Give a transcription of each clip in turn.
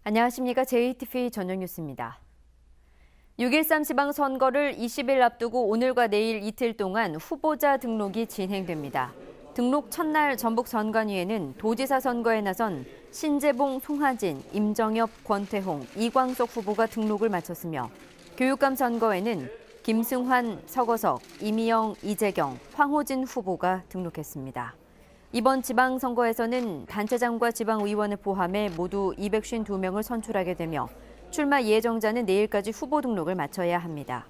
안녕하십니까. JTV 저녁 뉴스입니다. 6.13 지방선거를 20일 앞두고 오늘과 내일 이틀 동안 후보자 등록이 진행됩니다. 등록 첫날 전북선관위에는 도지사 선거에 나선 신재봉, 송하진, 임정엽, 권태홍, 이광석 후보가 등록을 마쳤으며 교육감 선거에는 김승환, 서거석, 이미영, 이재경, 황호진 후보가 등록했습니다. 이번 지방선거에서는 단체장과 지방의원을 포함해 모두 252명을 선출하게 되며 출마 예정자는 내일까지 후보 등록을 마쳐야 합니다.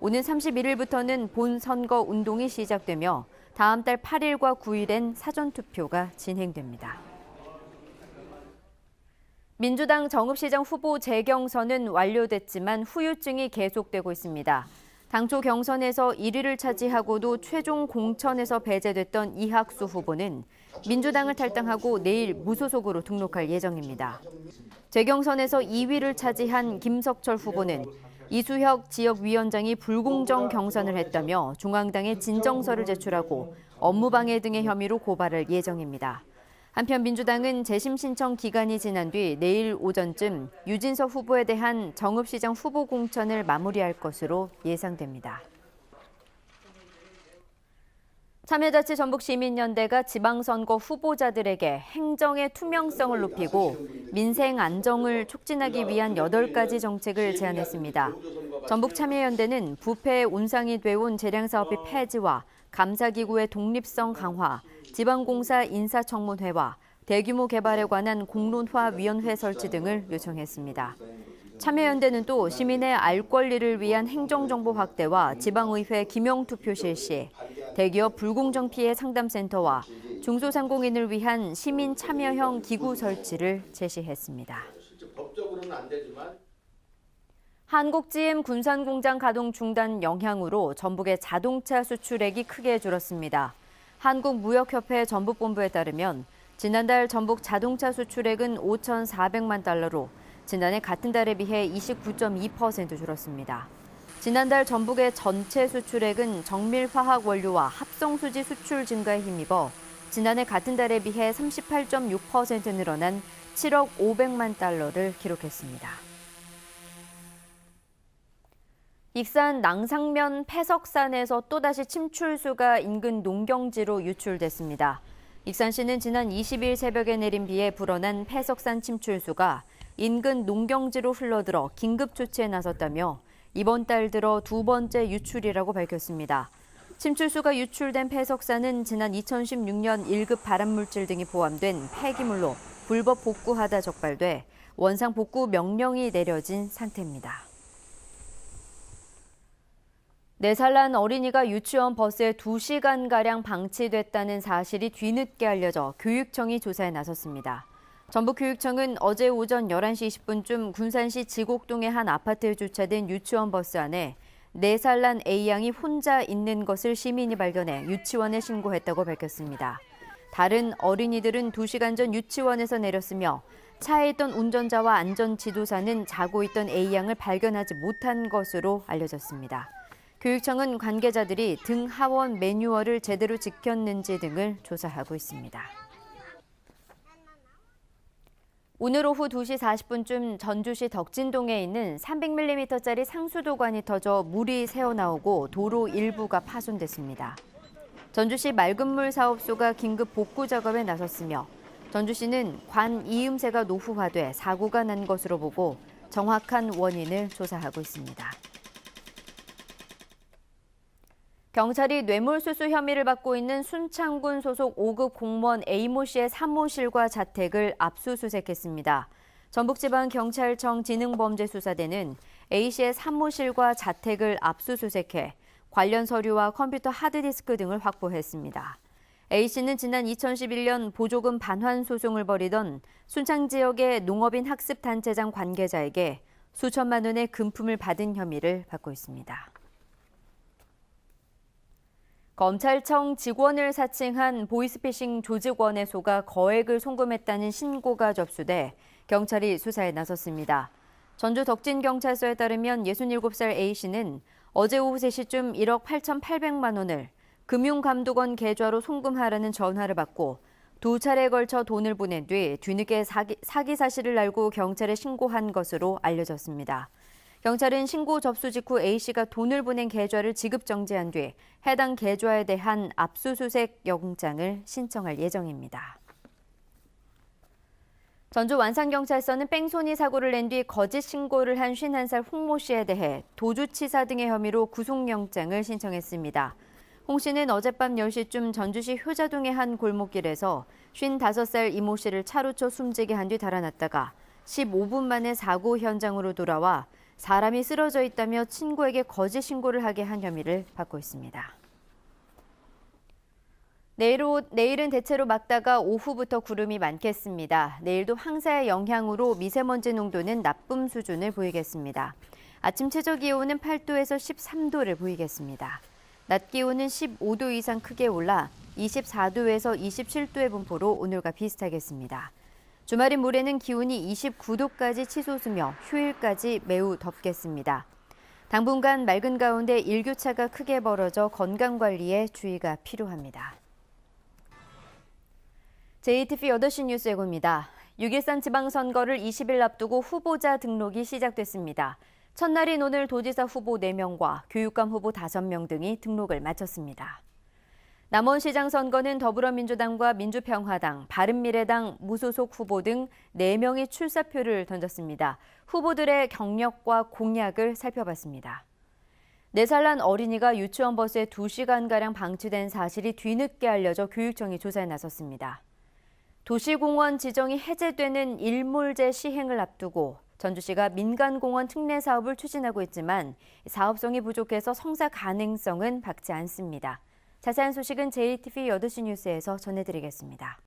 오는 31일부터는 본선거 운동이 시작되며 다음 달 8일과 9일엔 사전투표가 진행됩니다. 민주당 정읍시장 후보 재경선은 완료됐지만 후유증이 계속되고 있습니다. 당초 경선에서 1위를 차지하고도 최종 공천에서 배제됐던 이학수 후보는 민주당을 탈당하고 내일 무소속으로 등록할 예정입니다. 재경선에서 2위를 차지한 김석철 후보는 이수혁 지역위원장이 불공정 경선을 했다며 중앙당에 진정서를 제출하고 업무방해 등의 혐의로 고발할 예정입니다. 한편 민주당은 재심 신청 기간이 지난 뒤 내일 오전쯤 유진석 후보에 대한 정읍시장 후보 공천을 마무리할 것으로 예상됩니다. 참여자치전북시민연대가 지방선거 후보자들에게 행정의 투명성을 높이고 민생 안정을 촉진하기 위한 8가지 정책을 제안했습니다. 전북참여연대는 부패 온상이 되어온 재량사업비 폐지와 감사기구의 독립성 강화, 지방공사 인사청문회와 대규모 개발에 관한 공론화위원회 설치 등을 요청했습니다. 참여연대는 또 시민의 알 권리를 위한 행정정보 확대와 지방의회 기명투표 실시, 대기업 불공정 피해 상담센터와 중소상공인을 위한 시민 참여형 기구 설치를 제시했습니다. 법적으로는 안 되지만 한국-GM 군산공장 가동 중단 영향으로 전북의 자동차 수출액이 크게 줄었습니다. 한국무역협회 전북본부에 따르면 지난달 전북 자동차 수출액은 5,400만 달러로 지난해 같은 달에 비해 29.2% 줄었습니다. 지난달 전북의 전체 수출액은 정밀화학 원료와 합성수지 수출 증가에 힘입어 지난해 같은 달에 비해 38.6% 늘어난 7억 500만 달러를 기록했습니다. 익산 낭상면 패석산에서 또다시 침출수가 인근 농경지로 유출됐습니다. 익산시는 지난 20일 새벽에 내린 비에 불어난 패석산 침출수가 인근 농경지로 흘러들어 긴급 조치에 나섰다며 이번 달 들어 2번째 유출이라고 밝혔습니다. 침출수가 유출된 패석산은 지난 2016년 1급 발암물질 등이 포함된 폐기물로 불법 복구하다 적발돼 원상 복구 명령이 내려진 상태입니다. 4살 난 어린이가 유치원 버스에 2시간가량 방치됐다는 사실이 뒤늦게 알려져 교육청이 조사에 나섰습니다. 전북교육청은 어제 오전 11시 20분쯤 군산시 지곡동의 한 아파트에 주차된 유치원 버스 안에 4살 난 A양이 혼자 있는 것을 시민이 발견해 유치원에 신고했다고 밝혔습니다. 다른 어린이들은 2시간 전 유치원에서 내렸으며 차에 있던 운전자와 안전지도사는 자고 있던 A양을 발견하지 못한 것으로 알려졌습니다. 교육청은 관계자들이 등 하원 매뉴얼을 제대로 지켰는지 등을 조사하고 있습니다. 오늘 오후 2시 40분쯤 전주시 덕진동에 있는 300mm짜리 상수도관이 터져 물이 새어나오고 도로 일부가 파손됐습니다. 전주시 맑은물 사업소가 긴급 복구 작업에 나섰으며 전주시는 관 이음새가 노후화돼 사고가 난 것으로 보고 정확한 원인을 조사하고 있습니다. 경찰이 뇌물수수 혐의를 받고 있는 순창군 소속 5급 공무원 A모 씨의 사무실과 자택을 압수수색했습니다. 전북지방경찰청 지능범죄수사대는 A 씨의 사무실과 자택을 압수수색해 관련 서류와 컴퓨터 하드디스크 등을 확보했습니다. A 씨는 지난 2011년 보조금 반환 소송을 벌이던 순창 지역의 농업인 학습단체장 관계자에게 수천만 원의 금품을 받은 혐의를 받고 있습니다. 검찰청 직원을 사칭한 보이스피싱 조직원의 소가 거액을 송금했다는 신고가 접수돼 경찰이 수사에 나섰습니다. 전주 덕진경찰서에 따르면 67살 A씨는 어제 오후 3시쯤 1억 8,800만 원을 금융감독원 계좌로 송금하라는 전화를 받고 두 차례에 걸쳐 돈을 보낸 뒤 뒤늦게 사기 사실을 알고 경찰에 신고한 것으로 알려졌습니다. 경찰은 신고 접수 직후 A씨가 돈을 보낸 계좌를 지급 정지한 뒤 해당 계좌에 대한 압수수색 영장을 신청할 예정입니다. 전주 완산경찰서는 뺑소니 사고를 낸 뒤 거짓 신고를 한 51살 홍모 씨에 대해 도주치사 등의 혐의로 구속영장을 신청했습니다. 홍 씨는 어젯밤 10시쯤 전주시 효자동의 한 골목길에서 55살 이모 씨를 차로 쳐 숨지게 한 뒤 달아났다가 15분 만에 사고 현장으로 돌아와 사람이 쓰러져 있다며 친구에게 거짓 신고를 하게 한 혐의를 받고 있습니다. 내일은 대체로 맑다가 오후부터 구름이 많겠습니다. 내일도 황사의 영향으로 미세먼지 농도는 나쁨 수준을 보이겠습니다. 아침 최저 기온은 8도에서 13도를 보이겠습니다. 낮 기온은 15도 이상 크게 올라 24도에서 27도의 분포로 오늘과 비슷하겠습니다. 주말인 모레는 기온이 29도까지 치솟으며 휴일까지 매우 덥겠습니다. 당분간 맑은 가운데 일교차가 크게 벌어져 건강관리에 주의가 필요합니다. JTBC 8시 뉴스 예고입니다. 6.13 지방선거를 20일 앞두고 후보자 등록이 시작됐습니다. 첫날인 오늘 도지사 후보 4명과 교육감 후보 5명 등이 등록을 마쳤습니다. 남원시장 선거는 더불어민주당과 민주평화당, 바른미래당, 무소속 후보 등 4명이 출사표를 던졌습니다. 후보들의 경력과 공약을 살펴봤습니다. 4살 난 어린이가 유치원 버스에 2시간가량 방치된 사실이 뒤늦게 알려져 교육청이 조사에 나섰습니다. 도시공원 지정이 해제되는 일몰제 시행을 앞두고 전주시가 민간공원 특례 사업을 추진하고 있지만 사업성이 부족해서 성사 가능성은 밝지 않습니다. 자세한 소식은 JTBC 8시 뉴스에서 전해드리겠습니다.